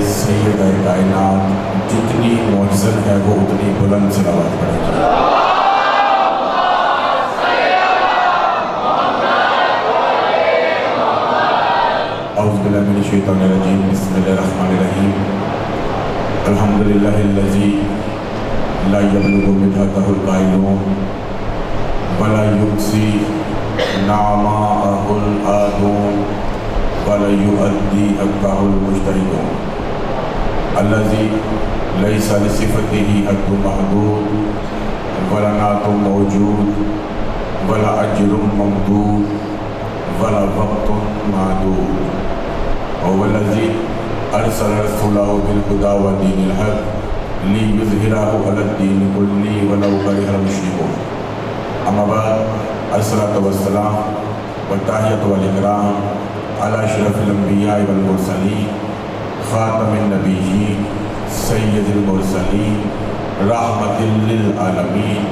سید کائنات جتنی معزز ہے وہ اتنی بلند صلوات پڑھیں گے۔ اعوذ باللہ من الشیطان الرجیم، بسم اللہ الرحمن الرحیم۔ الحمدللہ الذی لا یبلغ مدحتہ القائلون ولا یحصی نعماءہ العادون ولا یؤدی حقہ المجتہدون، الذی لیس لصفتہ حد محدود ولا نعت موجود ولا اجر ممدود ولا وقت معدود، وهو الذي أرسل رسوله بالهدى ودين الحق ليظهره على الدين كله ولو كره المشركون۔ أما بعد، الصلاة والسلام والتحية والإكرام على أشرف الأنبياء والمرسلين خاتم النبيين سيد المرسلين رحمة للعالمين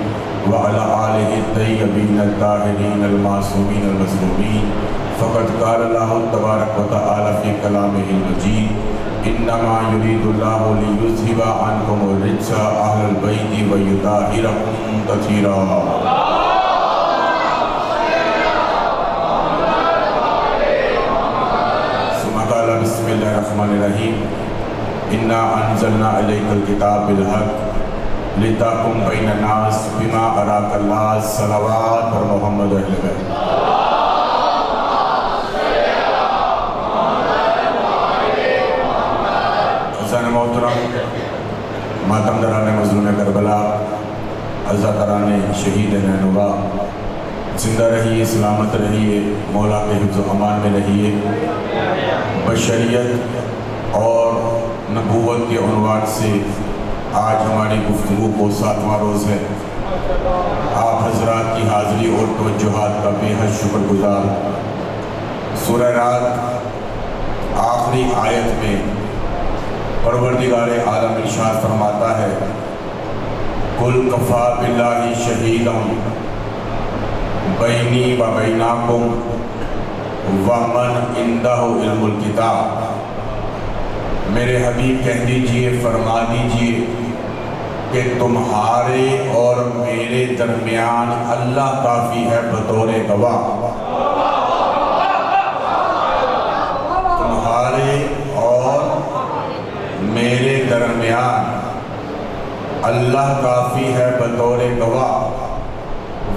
وعلى آلہ الطیبین الطاہرین المعصومین المظلومین۔ فقد قال اللہ تبارک و تعالی فی کلامہ المجید، انما یرید اللہ لیذھب عنکم الرجس اہل البیت ویطہرکم تطہیرا۔ ثم قال بسم اللہ الرحمن الرحیم، انا انزلنا الیک الکتاب بالحق لتحکم بین الناس بما اراک اللہ، صلوات پر محمد اہل بیت۔ حسین محترم، ماتم دران مظلوم کربلا، عزاداران شہید نینوا، زندہ رہیے، سلامت رہیے، مولا کے حفظ و امان میں رہیے۔ بشریت اور نبوت کے عنوان سے آج ہماری گفتگو کو 7واں روز ہے۔ آپ حضرات کی حاضری اور توجہات کا بے حد شکر گزار۔ سورہ رات آخری آیت میں پروردگار عالم ارشاد فرماتا ہے، قُلْ كَفَىٰ بِاللَّهِ شَهِيدًا بَيْنِي وَبَيْنَكُمْ وَمَنْ عِندَهُ عِلْمُ الْكِتَابِ۔ میرے حبیب کہہ دیجئے، فرما دیجئے کہ تمہارے اور میرے درمیان اللہ کافی ہے بطور گواہ۔ تمہارے اور میرے درمیان اللہ کافی ہے بطور گواہ۔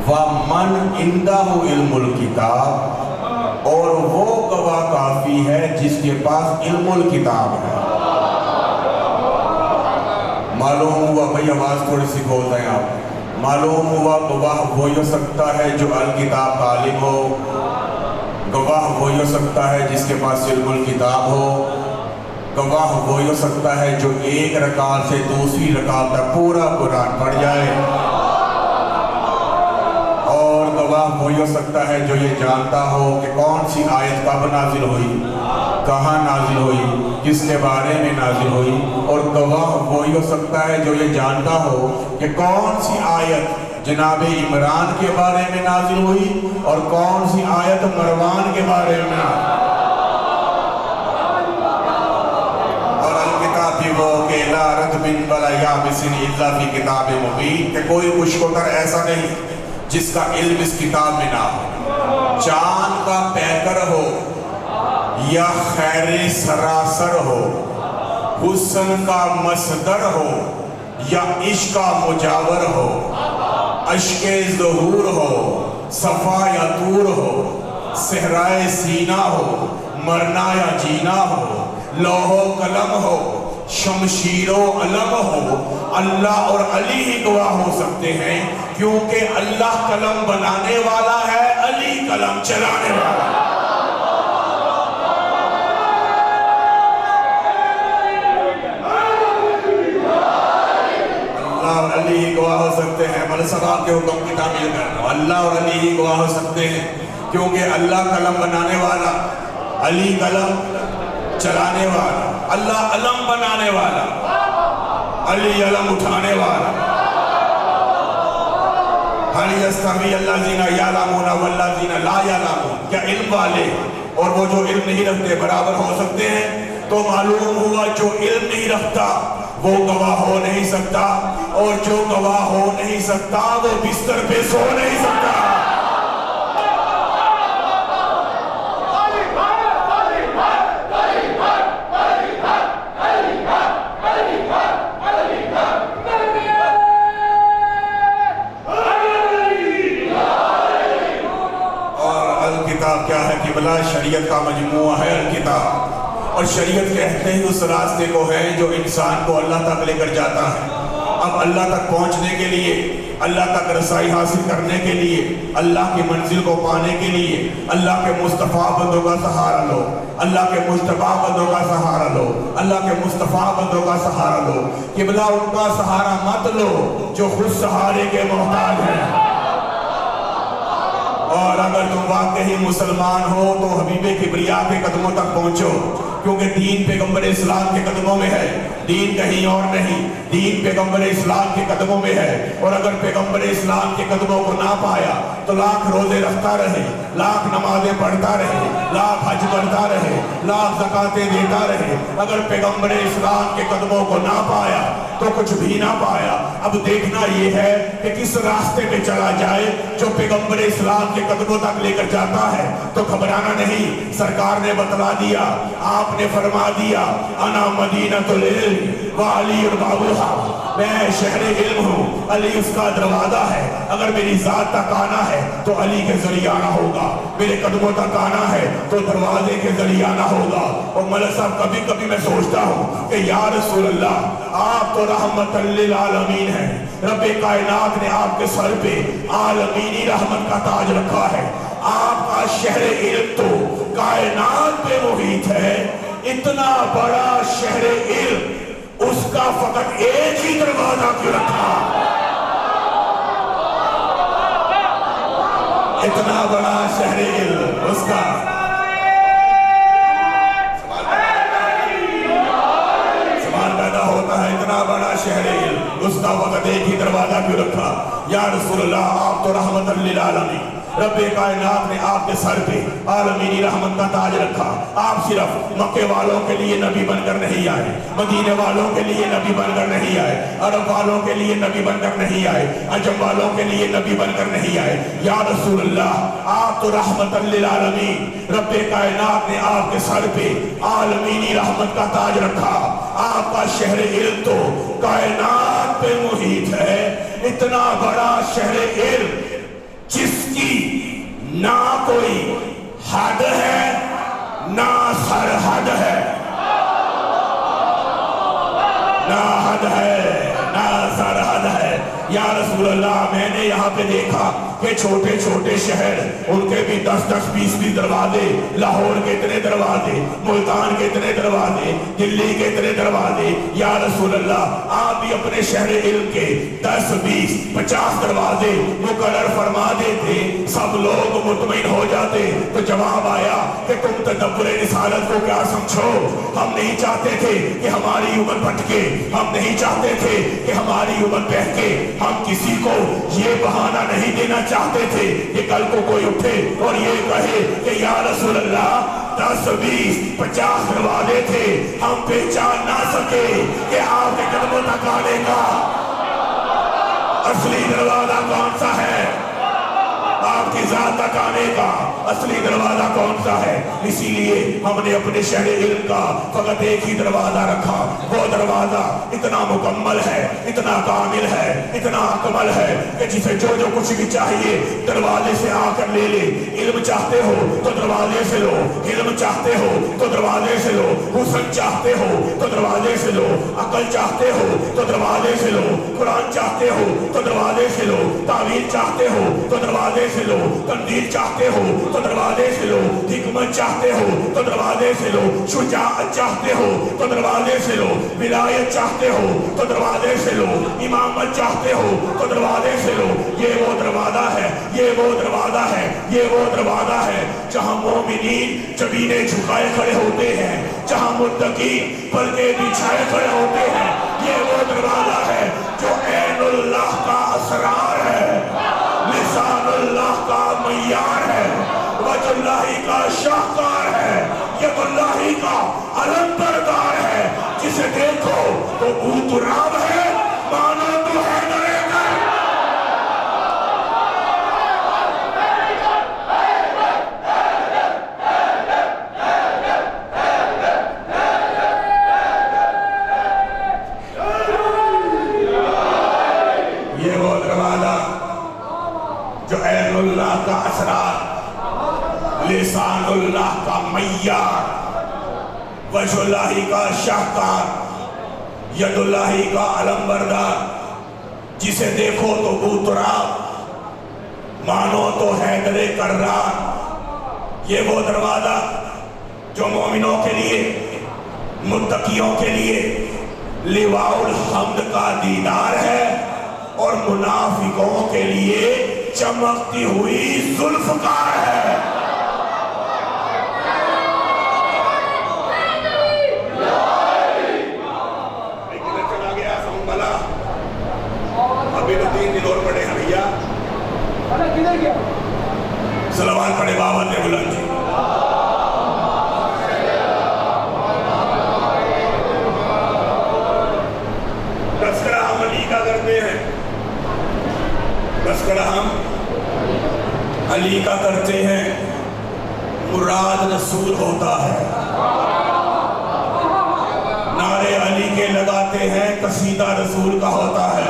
وَمَنْ عِنْدَهُ عِلْمُ الْكِتَابِ، اور وہ گواہ کافی ہے جس کے پاس علم الکتاب ہے۔ معلوم ہوا، بھئی آواز تھوڑی سی کھول دیں آپ، معلوم ہوا گواہ وہی ہو سکتا ہے جو الکتاب کا عالم ہو، گواہ وہی ہو سکتا ہے جس کے پاس علم الکتاب ہو، گواہ وہی ہو سکتا ہے جو ایک رکعت سے دوسری رکعت تک پورا قرآن پڑھ جائے، اور گواہ وہی ہو سکتا ہے جو یہ جانتا ہو کہ کون سی آیت کب نازل ہوئی، کہاں نازل ہوئی، کس کے بارے میں نازل ہوئی، اور گواہ وہی ہو سکتا ہے جو یہ جانتا ہو کہ کون سی آیت جناب عمران کے بارے میں نازل ہوئی اور کون سی آیت مروان کے بارے میں نازل ہوئی۔ اور الکتاب وہ کہ لا رطب ولا یابس الا فی کتاب مبین، کہ کوئی خشکوتر ایسا نہیں جس کا علم اس کتاب میں نہ ہو۔ چاند کا پیکر ہو یا خیر سراسر ہو، حسن کا مصدر ہو یا عشق کا مجاور ہو، اشک ظہور ہو، صفا یا طور ہو، صحرائے سینہ ہو، مرنا یا جینا ہو، لوح و قلم ہو، شمشیر و علم ہو، اللہ اور علی ہی گواہ ہو سکتے ہیں، کیونکہ اللہ قلم بنانے والا ہے، علی قلم چلانے والا ہے۔ اللہ اور علی ہی گواہ ہو سکتے ہیں، ملسبہ کے حکم کی تعمیل کرنا، اللہ اور علی ہی گواہ ہو سکتے ہیں، کیونکہ اللہ قلم بنانے والا، علی قلم چلانے والا، اللہ علم بنانے والا، علی علم اٹھانے والا۔ حَلْ يَسْتَوِي الَّذِينَ يَعْلَمُونَ وَالَّذِينَ لَا يَعْلَمُونَ، کیا علم والے اور وہ جو علم نہیں رکھتے برابر ہو سکتے ہیں؟ تو معلوم ہوا جو علم نہیں رکھتا وہ گواہ ہو نہیں سکتا، اور جو گواہ ہو نہیں سکتا وہ بستر پہ سو نہیں سکتا۔ الکتاب کیا ہے کہ بلا شریعت کا مجموعہ ہے الکتاب، اور شریعت کہتے ہیں اس راستے کو ہے جو انسان کو اللہ تک لے کر جاتا ہے۔ اب اللہ تک پہنچنے کے لیے، اللہ تک رسائی حاصل کرنے کے لیے، اللہ کی منزل کو پانے کے لیے اللہ کے مصطفیٰ بندوں کا سہارا لو، اللہ کے مجتبی بندوں کا سہارا لو، اللہ کے مصطفیٰ بندوں کا سہارا لو۔ قبلہ ان کا سہارا مت لو جو خود سہارے کے محتاج ہیں۔ اور اگر تم واقعی مسلمان ہو تو حبیب کبریا کے قدموں تک پہنچو، کیونکہ دین پیغمبر اسلام کے قدموں میں ہے، دین کہیں اور نہیں، دین پیغمبر اسلام کے قدموں میں ہے۔ اور اگر پیغمبر اسلام کے قدموں کو نہ پایا تو لاکھ روزے رکھتا رہے، لاکھ نمازیں پڑھتا رہے، لاکھ حج کرتا رہے، لاکھ زکاتیں دیتا رہے، اگر پیغمبر اسلام کے قدموں کو نہ پایا تو کچھ بھی نہ پایا۔ اب دیکھنا یہ ہے کہ کس راستے پہ چلا جائے جو پیغمبر اسلام کے قدموں تک لے کر جاتا ہے۔ تو گھبرانا نہیں، سرکار نے بتلا دیا، آپ نے فرما دیا، انا مدینۃ العلم وعلی بابھا، میں شہر علم ہوں، علی اس کا دروازہ ہے۔ اگر میری ذات تک آنا ہے تو علی کے ذریعہ آنا ہوگا، میرے قدموں تک آنا ہے تو دروازے کے ذریعہ آنا ہوگا۔ اور ملک صاحب کبھی کبھی میں سوچتا ہوں کہ یا رسول اللہ، آپ تو رحمت للعالمین ہیں، رب کائنات نے آپ کے سر پہ عالمینی رحمت کا تاج رکھا ہے، آپ کا شہر علم تو کائنات پہ محیط ہے۔ اتنا بڑا شہر علم، اس کا فقط ایک ہی دروازہ کیوں رکھا؟ اتنا بڑا شہر علم، اس کا سوال پیدا ہوتا ہے، اتنا بڑا شہر علم، اس کا فقط ایک ہی دروازہ کیوں رکھا؟ یا رسول اللہ، آپ تو رحمت للعالمین، رب کائنات نے آپ کے سر پہ عالمینی رحمت کا تاج رکھا۔ آپ صرف مکے والوں کے لیے نبی بن کر نہیں آئے، مدینے والوں کے لیے نبی بن کر نہیں آئے، عرب والوں کے لیے نبی بن کر نہیں آئے، عجم والوں کے لیے نبی بن کر نہیں آئے۔ یا رسول اللہ، آپ تو رحمت للعالمین، رب کائنات نے آپ کے سر پہ عالمینی رحمت کا تاج رکھا۔ آپ کا شہر علم تو کائنات پہ محیط ہے، اتنا بڑا شہر علم جس کی نہ کوئی حد ہے نہ سرحد ہے، نہ حد ہے نہ سرحد ہے۔ یا رسول اللہ، میں نے یہاں پہ دیکھا کہ چھوٹے چھوٹے شہر، ان کے بھی 10-10 20-20 دروازے، لاہور کے اتنے دروازے، ملتان کے اتنے دروازے، دلی کے اتنے دروازے۔ یا رسول اللہ، آپ بھی اپنے شہر علم کے 10 20 50 دروازے مقرر فرما دیتے، سب لوگ مطمئن ہو جاتے۔ تو جواب آیا کہ تم تدبر رسالت کو کیا سمجھو، ہم نہیں چاہتے تھے کہ ہماری عمر بھٹکے، ہم نہیں چاہتے تھے کہ ہماری عمر بہکے، ہم کسی کو یہ بہانہ نہیں دینا چاہتے تھے کہ کل کو کوئی اٹھے اور یہ کہے کہ یا رسول اللہ 10 20 50 دروازے تھے، ہم پہچان نہ سکے کہ آپ کے قدموں تک آنے کا اصلی دروازہ کون سا ہے، آپ کی ذات تک آنے کا اصلی دروازہ کون سا ہے۔ اسی لیے ہم نے اپنے شہر علم کا فقط ایک ہی دروازہ رکھا، وہ دروازہ اتنا مکمل ہے، اتنا کامل ہے، اتنا اکمل ہے کہ جسے جو جو کچھ بھی چاہیے دروازے سے آ کر لے لے۔ علم چاہتے ہو تو دروازے سے لو، علم چاہتے ہو تو دروازے سے لو، حسن چاہتے ہو تو دروازے سے لو، عقل چاہتے ہو تو دروازے سے لو، قرآن چاہتے ہو تو دروازے سے لو، تعویذ چاہتے ہو تو دروازے سے لو، تنزیل چاہتے ہو تو دروازے سے لو، حکمت چاہتے ہو تو دروازے سے لو، شجاعت چاہتے ہو تو دروازے سے لو، ولایت چاہتے ہو تو دروازے سے لو، امامت چاہتے ہو تو دروازے سے لو۔ یہ وہ دروازہ ہے، یہ وہ دروازہ ہے، یہ وہ دروازہ ہے جہاں مومنین جبینے جھکائے کھڑے ہوتے ہیں، جہاں متقین پردے بچھائے کھڑے ہوتے ہیں۔ یہ وہ دروازہ ہے جو عین اللہ کا اسرار ہے، لسان اللہ کا معیار ہے، وجہ اللہ کا شاہکار ہے۔ ید اللہ کا علم بردار ہے، جسے دیکھو تو ابو تراب ہے، مانو تو حیدر کر۔ یہ وہ دروازہ جو عین اللہ کا اسرار، لسان اللہ کا معیار، وجہ اللہ کا شاہکار، ید اللہ کا علم بردار، جسے دیکھو تو ابو تراب، مانو تو حیدر کرار۔ یہ وہ دروازہ جو مومنوں کے لیے، متقیوں کے لیے لواء الحمد کا دیدار ہے، اور منافقوں کے لیے چمکتی ہوئی ذوالفقار ہے۔ ابھی تو 3 دن اور پڑے ہیں بھیا، صلوات پڑھے بابا نے بلند جی۔ تذکرہ ہم علی کا کرتے ہیں، تذکرہ ہم علی کا کرتے ہیں، مراد رسول ہوتا ہے۔ نعرے علی کے لگاتے ہیں، قصیدہ رسول کا ہوتا ہے۔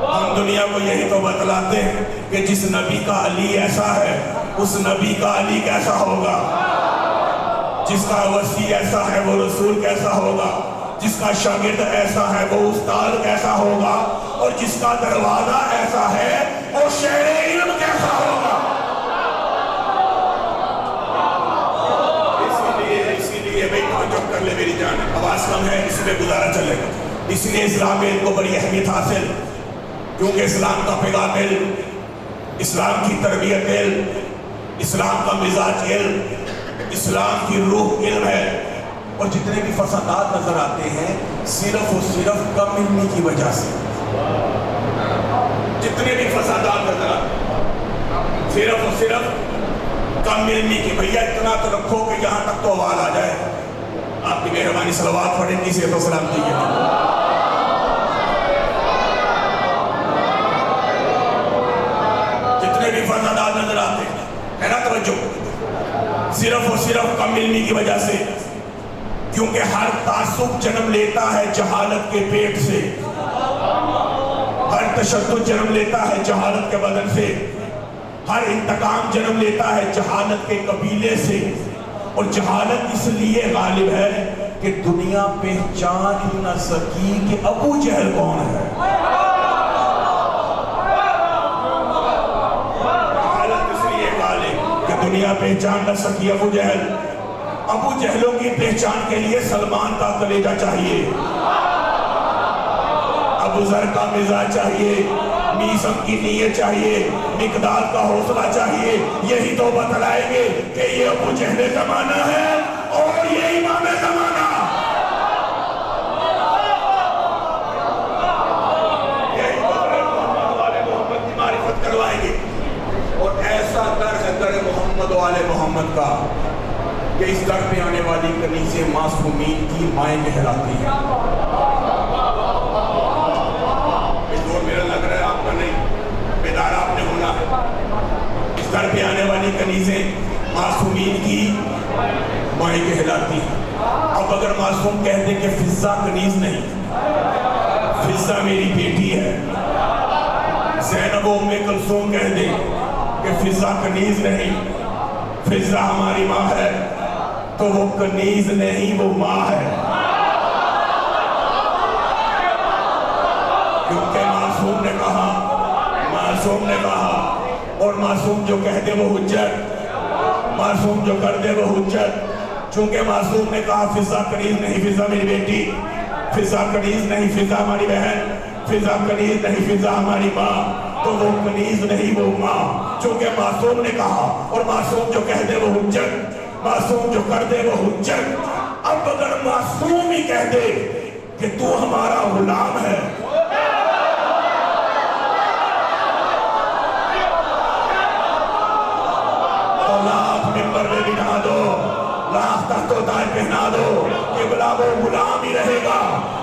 ہم دنیا کو یہی تو بتلاتے ہیں کہ جس نبی کا علی ایسا ہے، اس نبی کا علی کیسا ہوگا، جس کا وسیع ایسا ہے وہ رسول کیسا ہوگا، جس کا شاگرد ایسا ہے وہ استاد کیسا ہوگا، اور جس کا دروازہ ایسا ہے وہ شہر علم کیسا ہوگا۔ اسی لیے بھائی توجہ کر لے میری جان، آواز کم ہے اس میں گزارا چلے گا۔ اس لیے اسلام میں ان کو بڑی اہمیت حاصل، کیونکہ اسلام کا پیغام علم، اسلام کی تربیت علم، اسلام کا مزاج علم، اسلام کی روح علم ہے۔ اور جتنے بھی فسادات نظر آتے ہیں صرف اور صرف کم علمی کی وجہ سے، جتنے بھی فسادات نظر آتے ہیں صرف اور صرف کم علمی کی۔ بھیا اتنا تو رکھو کہ یہاں تک تو آواز آ جائے۔ آپ کی مہربانی، صلوات پڑھیں، کسی تو سلام دیجیے۔ جتنے بھی فسادات نظر آتے ہیں، ہے نا توجہ، صرف اور صرف کم علمی کی وجہ سے، کیونکہ ہر تعصب جنم لیتا ہے جہالت کے پیٹ سے، ہر تشدد جنم لیتا ہے جہالت کے بدن سے، ہر انتقام جنم لیتا ہے جہالت کے قبیلے سے، اور جہالت اس لیے غالب ہے کہ دنیا پہچان ہی نہ سکی کہ ابو جہل کون ہے۔ جہالت اس لیے غالب کہ دنیا پہچان نہ سکی ابو جہل۔ ابو جہلوں کی پہچان کے لیے سلمان کا کلیجہ چاہیے، ابو ذر کا مزاج چاہیے، میسم کی نیت چاہیے، مقداد کا حوصلہ چاہیے۔ یہی تو بتلائیں گے کہ یہ ابو جہل زمانہ ہے اور یہ امام زمانہ۔ یہی تو محمد والے محمد کی معرفت کروائیں گے۔ اور ایسا در ہے در محمد والے محمد کا کہ اس در پہ آنے والی کنیزیں معصومین کی مائیں کہلاتی ہیں۔ اس دور میرا لگ رہا ہے آپ کا نہیں، بیدار آپ نے ہونا ہے۔ اس در پہ آنے والی کنیزیں معصومین کی مائیں کہلاتی ہیں۔ اب اگر معصوم کہہ دے کہ فضہ کنیز نہیں، فضہ میری بیٹی ہے، زینب و ام کلثوم کہہ دے کہ فضہ کنیز نہیں، فضہ ہماری ماں ہے، تو وہ کنیز نہیں، وہ ماں ہے۔ کیونکہ معصوم نے کہا، اور معصوم جو کہہ دے وہ حجت، معصوم جو کر دے وہ حجت۔ چونکہ معصوم نے کہا فضہ کنیز نہیں، فضہ میری بیٹی، فضہ کنیز نہیں، فضہ ہماری بہن، فضہ کنیز نہیں، فضہ ہماری ماں، تو وہ کنیز نہیں، وہ ماں۔ چونکہ معصوم نے کہا، اور معصوم جو کہہ دے وہ حجت، معصوم جو کر دے وہ حجت۔ اب اگر معصوم ہی کہہ دے کہ تو ہمارا غلام ہے، تو لاکھ ممبر میں بٹھا دو، تخت و تاج پہنا دو کہ بلا وہ غلام ہی رہے گا.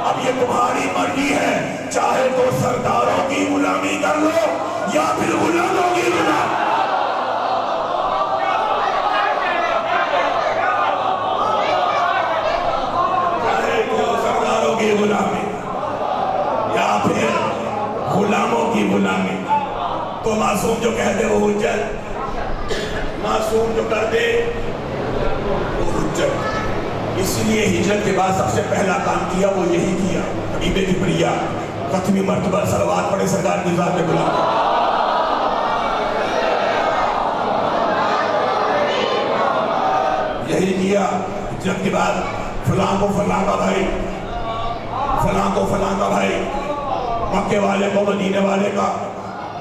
اب یہ تمہاری مرضی ہے, چاہے تو سرداروں کی غلامی کر لو یا پھر غلاموں کی غلامی. چاہے تو سرداروں کی غلامی یا پھر غلاموں کی غلامی. تو معصوم جو کہہ دے وہ حجت, معصوم جو کر دے وہ حجت. اس لیے ہجرت کے بعد سب سے پہلا کام کیا وہ یہی کیا, حبیب کبریا ختمی مرتبہ صلوات پڑھے سرکار کی ذات میں بلا. یہی کیا ہجرت کے بعد, فلاں کو فلاں کا بھائی, فلاں کو فلاں کا بھائی, مکے والے کو مدینے والے کا,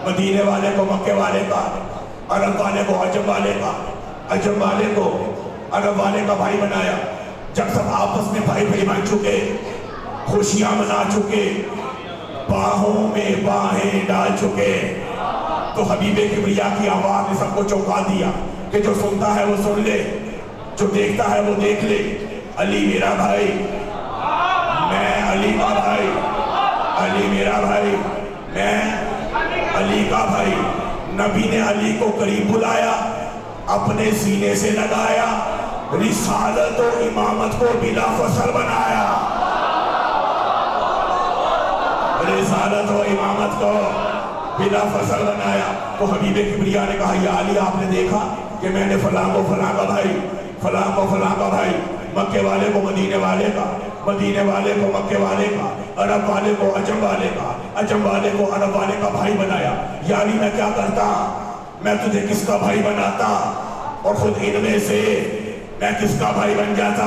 مدینے والے کو مکے والے کا, عرب والے کو عجم والے کا, عجم والے کو عرب والے کا بھائی بنایا. جب سب آپس میں بھائی بھائی بن چکے, خوشیاں منا چکے, باہوں میں باہیں ڈال چکے, تو حبیب کبریا کی آواز نے سب کو چونکا دیا کہ جو سنتا ہے وہ سن لے, جو دیکھتا ہے وہ دیکھ لے. علی میرا بھائی, میں علی کا بھائی, علی میرا بھائی, میں علی کا بھائی. نبی نے علی کو قریب بلایا, اپنے سینے سے لگایا, رسالت و امامت کو بلا فصل بنایا, رسالت و امامت کو بلا فصل بنایا. تو حبیب کبریا نے کہا یا علی آپ نے دیکھا کہ میں نے فلاں کو فلاں کا بھائی, فلاں کو فلاں کا بھائی, مکے والے کو مدینے والے کا, مدینے والے کو مکے والے کا, عرب والے کو عجم والے کا, عجم والے کو عرب والے کا بھائی بنایا. یعنی میں کیا کرتا, میں تجھے کس کا بھائی بناتا اور خود ان میں سے میں کس کا بھائی بن جاتا,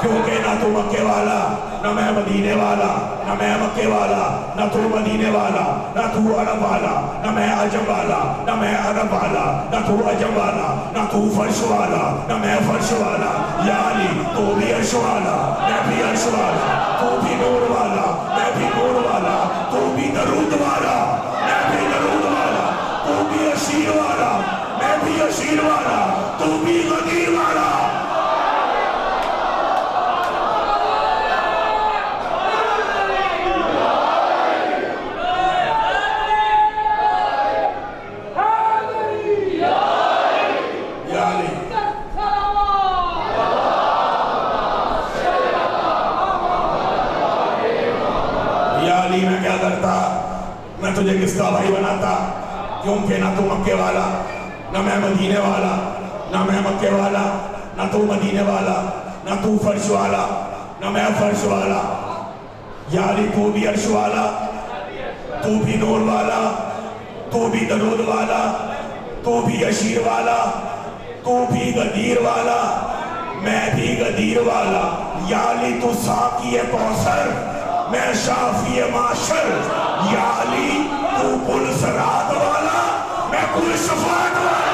کیونکہ نہ تو مکے والا, نہ میں مدینے والا, نہ میں مکے والا, نہ تو مدینے والا, نہ تو عرب والا, نہ میں عجم والا, نہ میں عرب والا, نہ تو عجم والا, نہ تو فرش والا, نہ میں فرش والا. یا علی تو بھی عرش والا, میں بھی عرش والا, تو بھی نور والا, میں بھی نور والا, تو بھی درود والا, میں بھی درود والا, تو بھی اشیر والا, میں بھی اشیر والا, تو بھی غدیر والا. میں کیا کرتا, میں تجھے کس کا بھائی بناتا, کیونکہ نہ تو مکے والا, نہ میں مدینے والا, نہ میں مکے والا, نہ تو مدینے والا, نہ تو فرش والا, نہ میں فرش والا. یا علی تو بھی عرش والا, تو بھی نور والا, تو بھی درود والا, تو بھی اشیر والا, تو بھی غدیر والا, میں بھی غدیر والا. یا علی تو ساقی کوثر, میں شافی معاشر. یا علی تو کل صراط والا, میں کل شفاعت والا.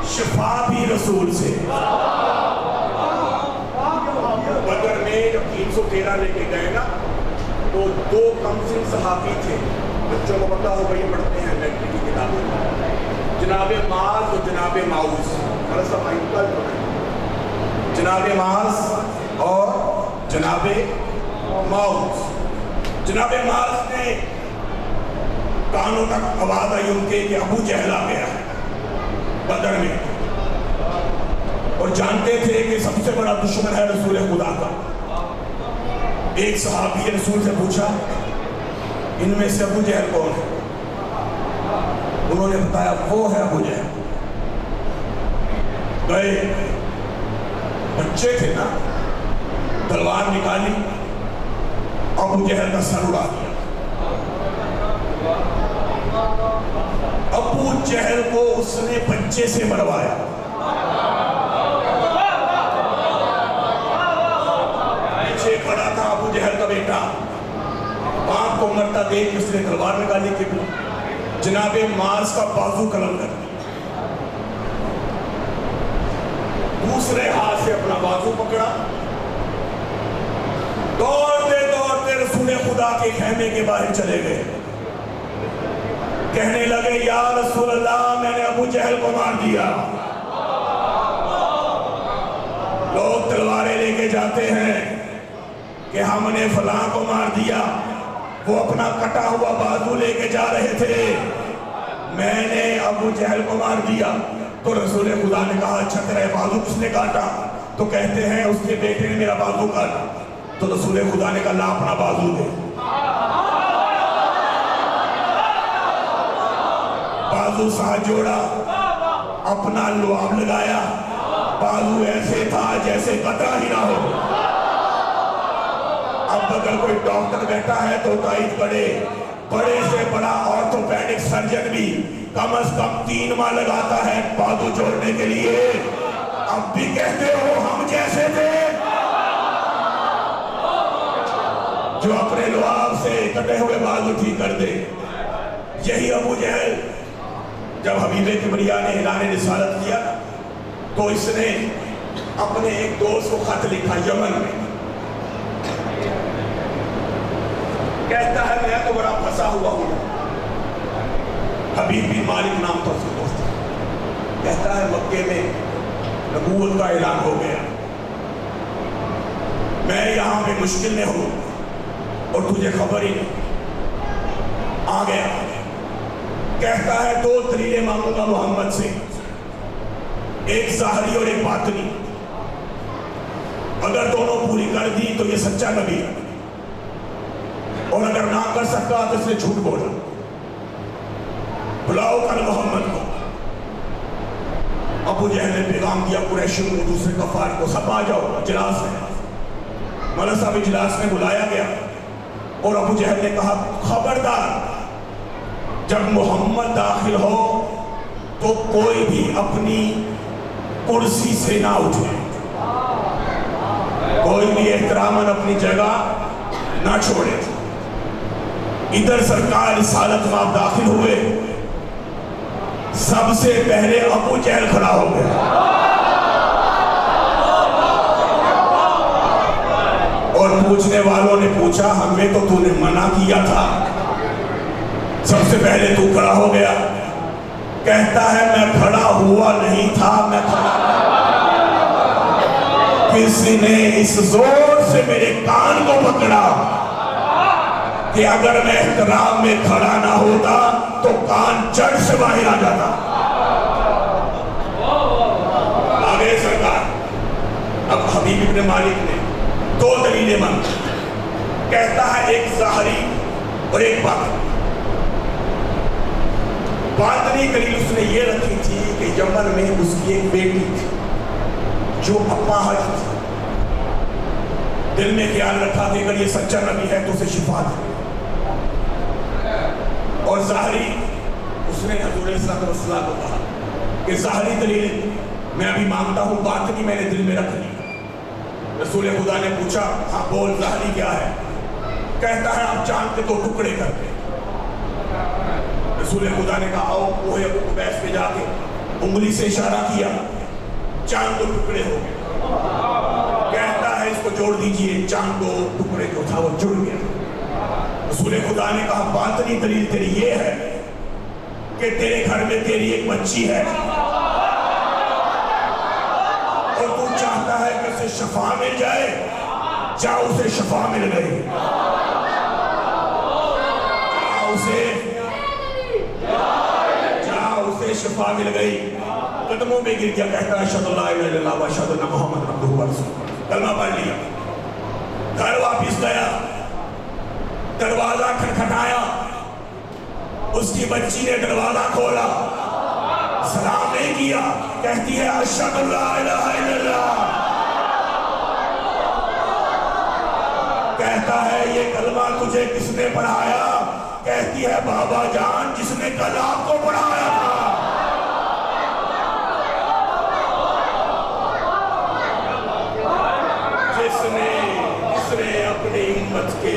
شفا بھی رسول سے. بدر میں جب 313 لے کے گئے نا, تو دو کمسن صحابی تھے, بچوں کو پتا ہوگا یہ پڑھتے ہیں لیکٹری کی کتابیں, جناب معاذ اور جناب معوذ. جناب معاذ اور جناب معوذ. جناب معاذ نے کانوں تک آواز آئی ان کے کہ ابو جہل آ گیا ہے بدر میں, اور جانتے تھے کہ سب سے بڑا دشمن ہے رسول خدا کا. ایک صحابی رسول سے پوچھا ان میں سے ابو جہل کون ہے, انہوں نے بتایا وہ ہے ابو جہل. گئے, بچے تھے نا, تلوار نکالی, ابو جہل کا سر اڑا دیا. ابو جہل کو اس نے بچے سے مروایا. صاحب کو مرتا دیکھ اس نے تلوار نکالی کہ جناب معاذ کا بازو قلم کر دوسرے ہاتھ سے اپنا بازو پکڑا دوڑتے دوڑتے رسول خدا کے خیمے کے باہر چلے گئے کہنے لگے یا رسول اللہ میں نے ابو جہل کو مار دیا لوگ تلواریں لے کے جاتے ہیں کہ ہم نے فلاں کو مار دیا وہ اپنا کٹا ہوا بازو لے کے جا رہے تھے میں نے ابو جہل کو مار دیا تو رسول خدا نے کہا اچھا تیرا بازو کس نے کاٹا تو کہتے ہیں اس کے بیٹے نے میرا بازو کاٹا تو رسول خدا نے کہا لا اپنا بازو دے بازو ساتھ جوڑا اپنا لعاب لگایا بازو ایسے تھا جیسے قطرہ ہی نہ ہو اب اگر کوئی ڈاکٹر بیٹھا ہے تو تائید پڑے بڑے سے بڑا آرتھوپیڈک سرجن بھی کم از کم 3 ماہ لگاتا ہے بازو جوڑنے کے لیے اب بھی کہتے ہو ہم جیسے تھے جو اپنے لعاب سے کٹے ہوئے بازو ٹھیک کر دے یہی ابو جہل جب حبیب کبریا نے اعلان رسالت کیا تو اس نے اپنے ایک دوست کو خط لکھا یمن میں کہتا ہے میں تو بڑا پھنسا ہوا ہوں حبیب بن مالک نام تھا اس کے دوست کہتا ہے مکے میں نبوت کا اعلان ہو گیا میں یہاں پہ مشکل میں ہوں اور تجھے خبر ہی نہیں آ گیا کہتا ہے 2 دلیلیں مانگوں گا محمد سے ایک ظاہری اور ایک باطنی اگر دونوں پوری کر دی تو یہ سچا نبی ہے اور اگر نہ کر سکتا تو اس نے جھوٹ بولا بلاؤ کر محمد کو ابو جہل نے پیغام دیا قریشیوں کو دوسرے کفار کو سب آ جاؤ اجلاس میں مولانا صاحب اجلاس میں بلایا گیا اور ابو جہل نے کہا خبردار جب محمد داخل ہو تو کوئی بھی اپنی کرسی سے نہ اٹھے کوئی بھی احتراماً اپنی جگہ نہ چھوڑے ادھر سرکار رسالت میں آپ داخل ہوئے سب سے پہلے ابو جہل کھڑا ہو گیا اور پوچھنے والوں نے پوچھا ہمیں تو نے منع کیا تھا سب سے پہلے تو کھڑا ہو گیا کہتا ہے میں کھڑا ہوا نہیں تھا میں کھڑا کسی نے اس زور سے میرے کان کو پکڑا کہ اگر میں احترام میں کھڑا نہ ہوتا تو کان جڑ سے باہر آ جاتا آگے سرکار اب حبیب ابن مالک نے 2 دلیلیں مانگی کہتا ہے ایک ظاہری اور ایک باطنی باطنی دلیل اس نے یہ رکھی تھی کہ یمن میں اس کی ایک بیٹی تھی جو اپاہج تھی دل میں خیال رکھا کہ اگر یہ سچا نبی ہے تو اسے شفا دے اور ظاہری اس نے حضور صلی اللہ علیہ وسلم کو کہا کہ ظاہری دلیل میں ابھی مانگتا ہوں باطنی میں نے دل میں رکھ لی رسول خدا نے پوچھا ہاں بول ظاہری کیا ہے کہتا ہے آپ چاند کے 2 ٹکڑے کر دیں رسول خدا نے کہا آؤ کوہ ابو قبیس پہ جا کے انگلی سے اشارہ کیا چاند 2 ٹکڑے ہو گئے کہتا ہے اس کو جوڑ دیجئے چاند 2 ٹکڑے جو تھا وہ جڑ گیا رسول خدا نے کہا باطنی دلیل تیری یہ ہے کہ تیرے گھر میں تیری ایک بچی ہے اور تو چاہتا ہے کہ اسے شفا مل جائے جا اسے شفا مل گئی جا اسے شفا مل گئی قدموں میں گر گیا کہتا ہے اشہد اللہ الہ الا اللہ و اشہد ان محمد عبدہ و رسولہ کلمہ پڑھ لیا گھر واپس گیا دروازہ کھٹکھٹایا اس کی بچی نے دروازہ کھولا سلام نہیں کیا کہتی ہے اشہد اللہ الہ الا اللہ کہتا ہے یہ کلمہ تجھے کس نے پڑھایا کہتی ہے بابا جان جس نے کل آپ کو پڑھایا تھا جس نے اپنی امت کے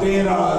13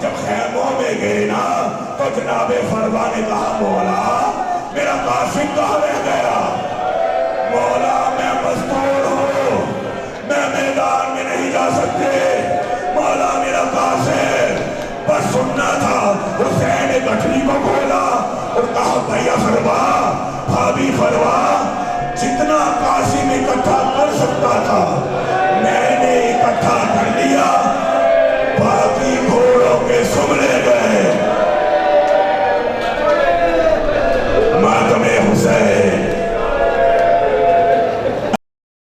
جب خیموں میں گئے نا تو جناب فروا نے کہا مولا میرا قاسم کہاں رہ گیا؟ مولا میں مستور ہوں، میں میدان میں نہیں جا سکتے، مولا میرا قاسم بس سننا تھا۔ حسین نے گٹھلی کو کھولا اور کہا بھیا فروا، بھابھی فروا، جتنا قاسم اکٹھا کر سکتا تھا